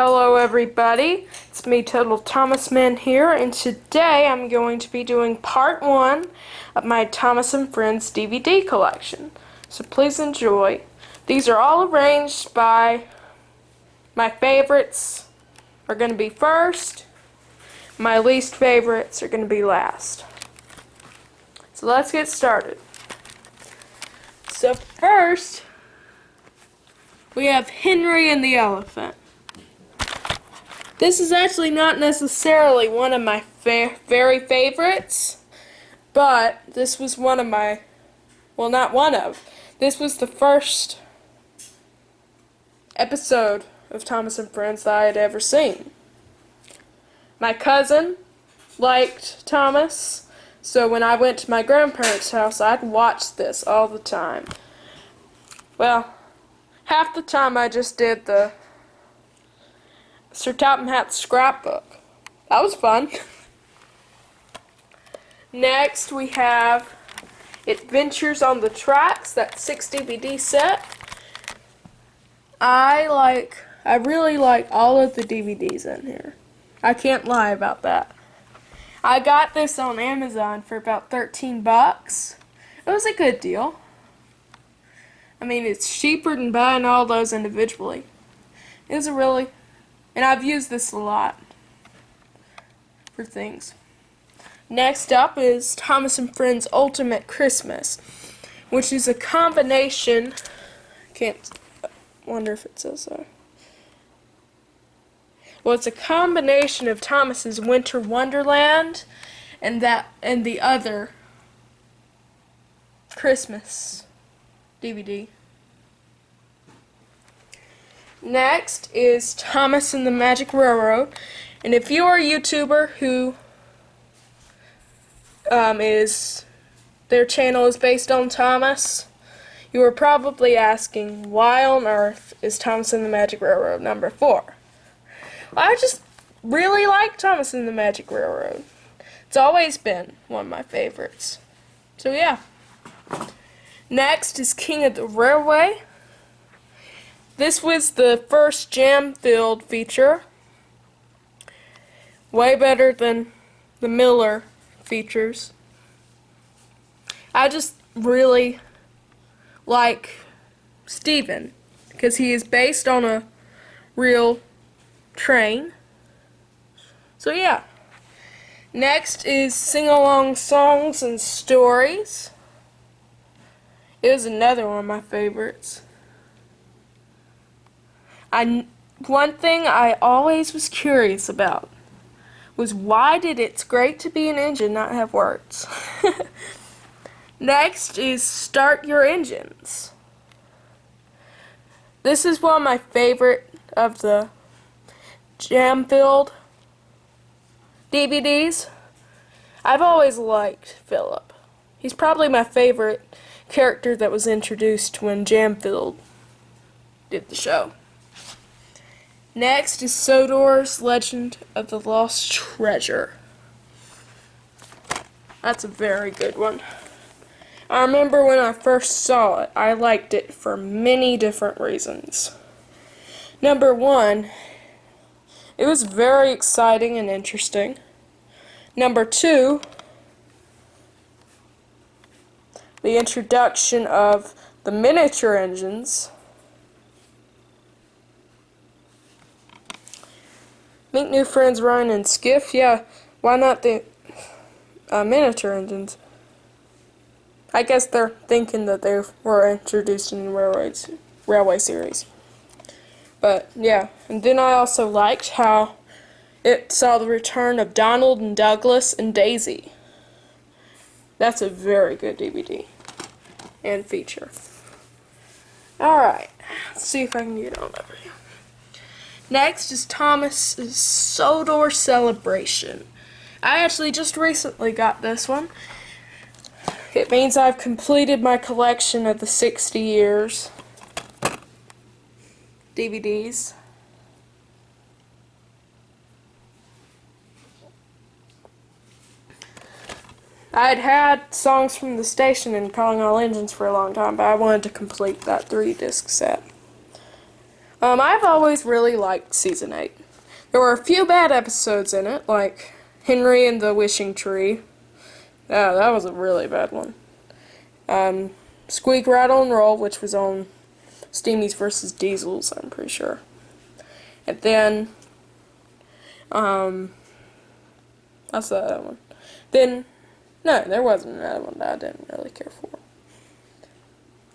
Hello everybody, it's me Total Thomas Man here, and today I'm going to be doing part 1 of my Thomas and Friends DVD collection. So please enjoy. These are all arranged by my favorites are going to be first, my least favorites are going to be last. So let's get started. So first, we have Henry and the Elephant. This is actually not necessarily one of my very favorites, but this was one of my, well, not one of, this was the first episode of Thomas and Friends that I had ever seen. My cousin liked Thomas, so when I went to my grandparents' house, I'd watch this all the time. Well, half the time I just did the Sir Topham Hatt's scrapbook. That was fun. Next we have Adventures on the Tracks, that 6 DVD set. I really like all of the DVDs in here. I can't lie about that. I got this on Amazon for about 13 bucks. It was a good deal. I mean, it's cheaper than buying all those individually. It was a really, and I've used this a lot for things. Next up is Thomas and Friends Ultimate Christmas, which is a combination, wonder if it says so. Well, it's a combination of Thomas's Winter Wonderland and the other Christmas DVD. Next is Thomas and the Magic Railroad, and if you are a YouTuber who their channel is based on Thomas, you are probably asking, why on earth is Thomas and the Magic Railroad number 4? Well, I just really like Thomas and the Magic Railroad. It's always been one of my favorites. So yeah. Next is King of the Railway. This was the first jam-filled feature. Way better than the Miller features. I just really like Stephen because he is based on a real train. So yeah. Next is Sing-Along Songs and Stories. It was another one of my favorites. One thing I always was curious about was why did It's Great to Be an Engine not have words? Next is Start Your Engines. This is one of my favorite of the jam-filled DVDs. I've always liked Philip. He's probably my favorite character that was introduced when Jam-Filled did the show. Next is Sodor's Legend of the Lost Treasure. That's a very good one. I remember when I first saw it, I liked it for many different reasons. Number 1, it was very exciting and interesting. Number 2, the introduction of the miniature engines. Meet new friends Ryan and Skiff. Yeah, why not the miniature engines? I guess they're thinking that they were introduced in the railway series. But yeah, and then I also liked how it saw the return of Donald and Douglas and Daisy. That's a very good DVD and feature. Alright, let's see if I can get on over here. Next is Thomas's Sodor Celebration. I actually just recently got this one. It means I've completed my collection of the 60 years DVDs. I'd had Songs from the Station and Calling All Engines for a long time, but I wanted to complete that 3-disc set. I've always really liked season 8. There were a few bad episodes in it, like Henry and the Wishing Tree. Yeah, that was a really bad one. Squeak, Rattle, and Roll, which was on Steamies versus Diesels, I'm pretty sure. And then, that's the other one. Then, no, there wasn't another one that I didn't really care for.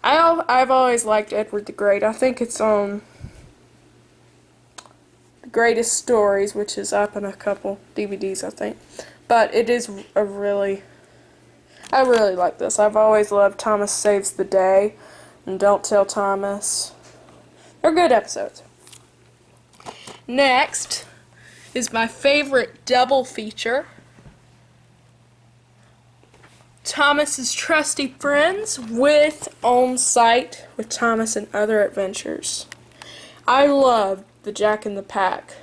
I've always liked Edward the Great. I think it's on The Greatest Stories, which is up in a couple DVDs, I think. But it is a really... I really like this. I've always loved Thomas Saves the Day and Don't Tell Thomas. They're good episodes. Next is my favorite double feature. Thomas's Trusty Friends with On Site with Thomas and Other Adventures. I love the Jack in the Pack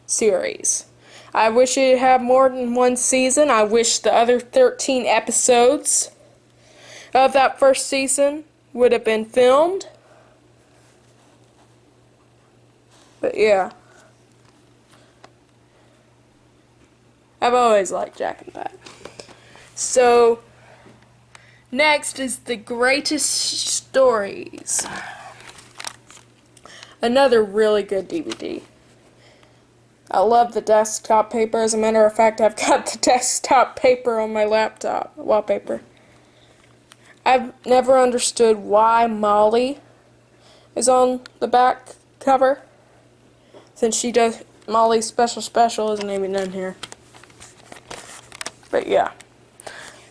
series. I wish it had more than one season. I wish the other 13 episodes of that first season would have been filmed. But yeah. I've always liked Jack in the Pack. So, next is The Greatest Stories. Another really good DVD. I love the desktop paper. As a matter of fact, I've got the desktop paper on my laptop, wallpaper. I've never understood why Molly is on the back cover, since she does Molly's Special isn't even in here. But yeah.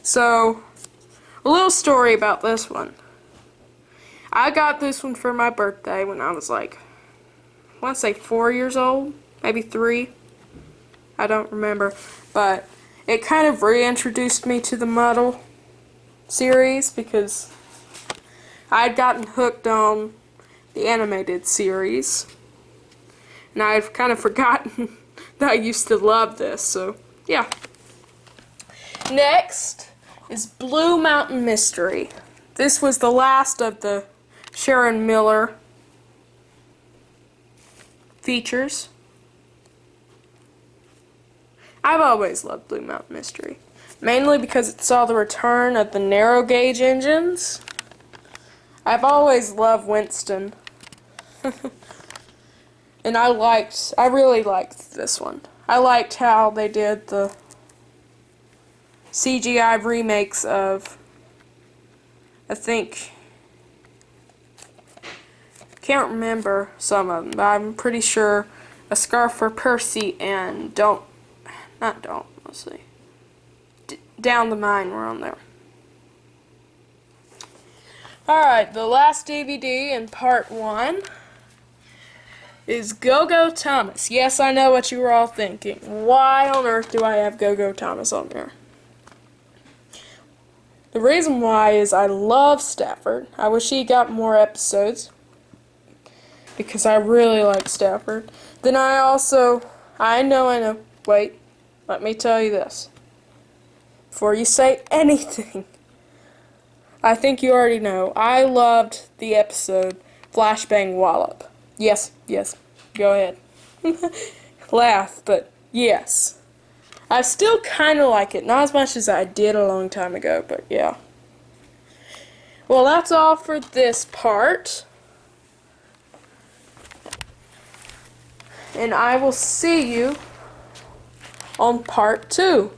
So, a little story about this one. I got this one for my birthday when I was like, I want to say 4 years old, maybe 3. I don't remember. But it kind of reintroduced me to the Muddle series because I'd gotten hooked on the animated series. And I've kind of forgotten that I used to love this, so yeah. Next is Blue Mountain Mystery. This was the last of the Sharon Miller features. I've always loved Blue Mountain Mystery, mainly because it saw the return of the narrow gauge engines. I've always loved Winston. And I really liked this one. I liked how they did the CGI remakes of, I think, can't remember some of them, but I'm pretty sure A Scarf for Percy and let's see, Down the Mine were on there. Alright, the last DVD in part 1 is Go-Go Thomas. Yes, I know what you were all thinking. Why on earth do I have Go-Go Thomas on there? The reason why is I love Stafford. I wish he got more episodes because I really like Stafford. Then I know, wait, let me tell you this. Before you say anything, I think you already know, I loved the episode Flashbang Wallop. Yes, go ahead. Laugh, but yes. I still kind of like it. Not as much as I did a long time ago, but yeah. Well, that's all for this part. And I will see you on part 2.